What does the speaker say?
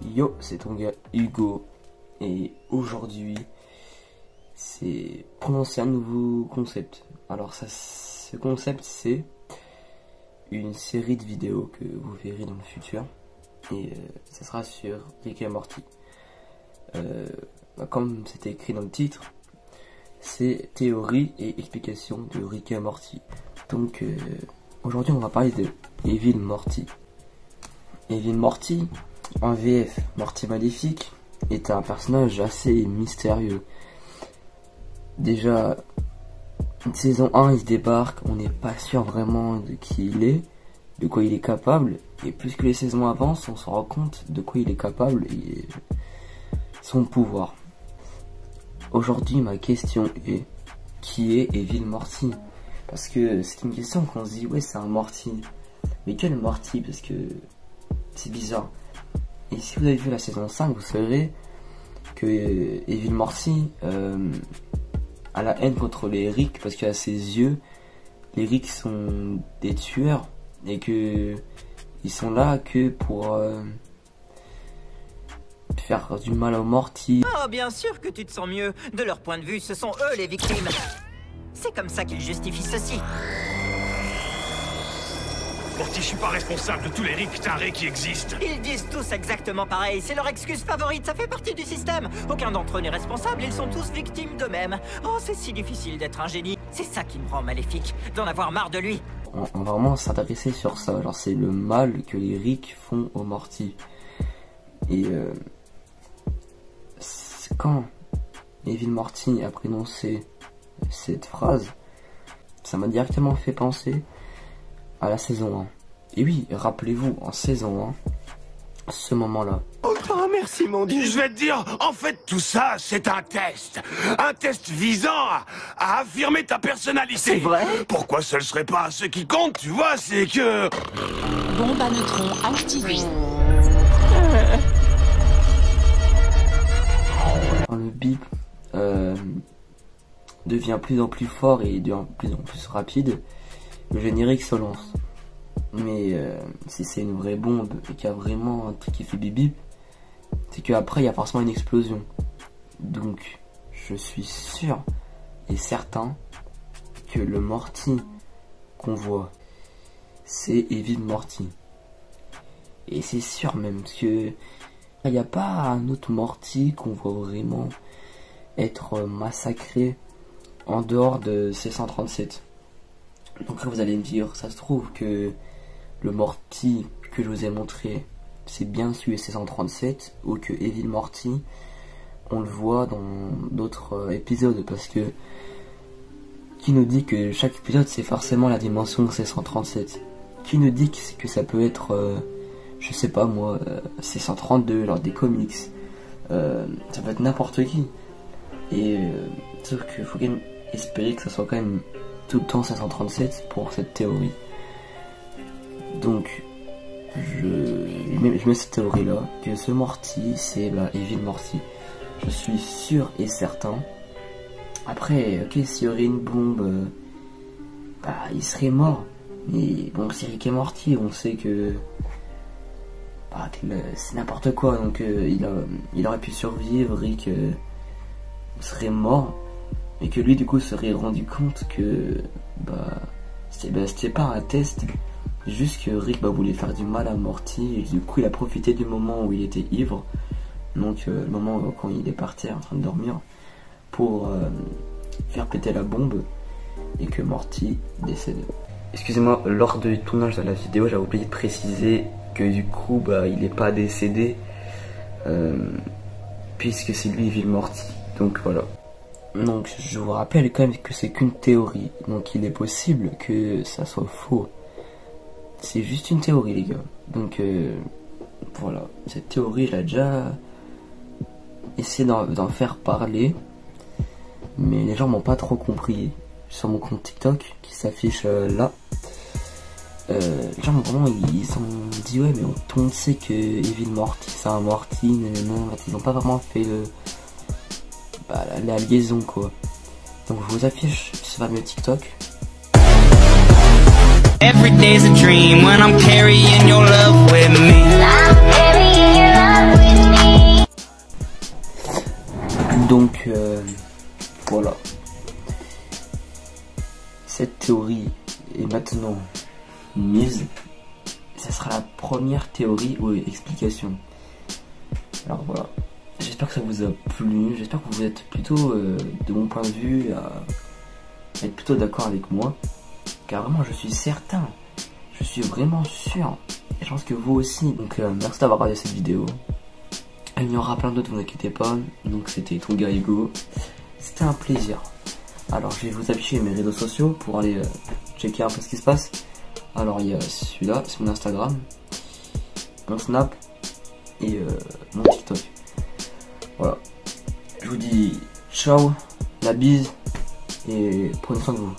Yo, c'est ton gars Hugo et aujourd'hui c'est pour lancer un nouveau concept. Alors ce concept c'est une série de vidéos que vous verrez dans le futur et ça sera sur Rick et Morty. Comme c'était écrit dans le titre, c'est théorie et explication de Rick et Morty. Donc aujourd'hui on va parler de Evil Morty. Evil Morty, en VF, Morty Maléfique, est un personnage assez mystérieux. Déjà, une saison 1, il se débarque, on n'est pas sûr vraiment de qui il est, de quoi il est capable, et plus que les saisons avancent, on se rend compte de quoi il est capable et son pouvoir. Aujourd'hui, ma question est, qui est Evil Morty? Parce que c'est une question qu'on se dit, ouais, c'est un Morty. Mais quel Morty? Parce que c'est bizarre. Et si vous avez vu la saison 5, vous saurez que Evil Morty a la haine contre les Rick parce qu'à ses yeux, les Rick sont des tueurs et que ils sont là que pour faire du mal aux Morty. Oh, bien sûr que tu te sens mieux. De leur point de vue, ce sont eux les victimes. C'est comme ça qu'ils justifient ceci. Morty, je suis pas responsable de tous les Rick tarés qui existent. Ils disent tous exactement pareil, c'est leur excuse favorite, ça fait partie du système. Aucun d'entre eux n'est responsable, ils sont tous victimes d'eux-mêmes. Oh, c'est si difficile d'être un génie. C'est ça qui me rend maléfique, d'en avoir marre de lui. On va vraiment s'intéresser sur ça. Alors c'est le mal que les Rick font aux Morty. Et quand Evil Morty a prononcé cette phrase, ça m'a directement fait penser à la saison 1. Et oui, rappelez-vous, en saison 1, ce moment-là. Oh, merci mon Dieu. Je vais te dire, en fait, tout ça, c'est un test. Un test visant à affirmer ta personnalité. C'est vrai? Pourquoi ce ne serait pas ce qui compte, tu vois, c'est que... Bombe à neutrons activée. Quand le bip devient plus en plus fort et de plus en plus rapide, le générique se lance. Mais si c'est une vraie bombe et qu'il y a vraiment un truc qui fait bip bip, c'est qu'après il y a forcément une explosion. Donc je suis sûr et certain que le Morty qu'on voit, c'est Evil Morty. Et c'est sûr même, parce que il n'y a pas un autre Morty qu'on voit vraiment être massacré en dehors de C137. Donc là vous allez me dire, ça se trouve que le Morty que je vous ai montré c'est bien celui C137, ou que Evil Morty on le voit dans d'autres épisodes, parce que qui nous dit que chaque épisode c'est forcément la dimension C137? Qui nous dit que ça peut être je sais pas moi, C132 lors des comics, ça peut être n'importe qui. Et sauf qu'il faut quand même espérer que ça soit quand même tout le temps C137 pour cette théorie. Donc je mets cette théorie là, que ce Morty c'est Evil Morty. Je suis sûr et certain. Après, ok, s'il y aurait une bombe, il serait mort. Mais bon, c'est Rick et Morty, on sait que c'est n'importe quoi, donc il aurait pu survivre, Rick serait mort, et que lui du coup serait rendu compte que c'était pas un test, juste que Rick voulait faire du mal à Morty, et du coup il a profité du moment où il était ivre, donc le moment quand il est parti en train de dormir, pour faire péter la bombe, et que Morty décède. Excusez-moi, lors du tournage de la vidéo, j'avais oublié de préciser que du coup il n'est pas décédé, puisque c'est lui Evil Morty. Donc voilà. Donc je vous rappelle quand même que c'est qu'une théorie, donc il est possible que ça soit faux. C'est juste une théorie les gars. Donc voilà, cette théorie j'ai déjà essayé d'en faire parler, mais les gens m'ont pas trop compris. Sur mon compte TikTok qui s'affiche là, les gens vraiment ils ont dit ouais mais tout le monde sait que Evil Morty c'est un Morty, non, ils ont pas vraiment fait la liaison quoi. Donc je vous affiche ce fameux TikTok. Every day's a dream when I'm carrying your love with me. Donc voilà. Cette théorie est maintenant mise. Ça sera la première théorie ou explication. Alors voilà. J'espère que ça vous a plu. J'espère que vous êtes plutôt, de mon point de vue, à être plutôt d'accord avec moi. Car vraiment, je suis certain. Je suis vraiment sûr. Et je pense que vous aussi. Donc merci d'avoir regardé cette vidéo. Il y en aura plein d'autres, vous inquiétez pas. Donc c'était Tonga Ego. C'était un plaisir. Alors je vais vous afficher mes réseaux sociaux pour aller checker un peu ce qui se passe. Alors il y a celui-là, c'est mon Instagram, mon Snap et mon TikTok. Voilà. Je vous dis ciao, la bise et prenez soin de vous.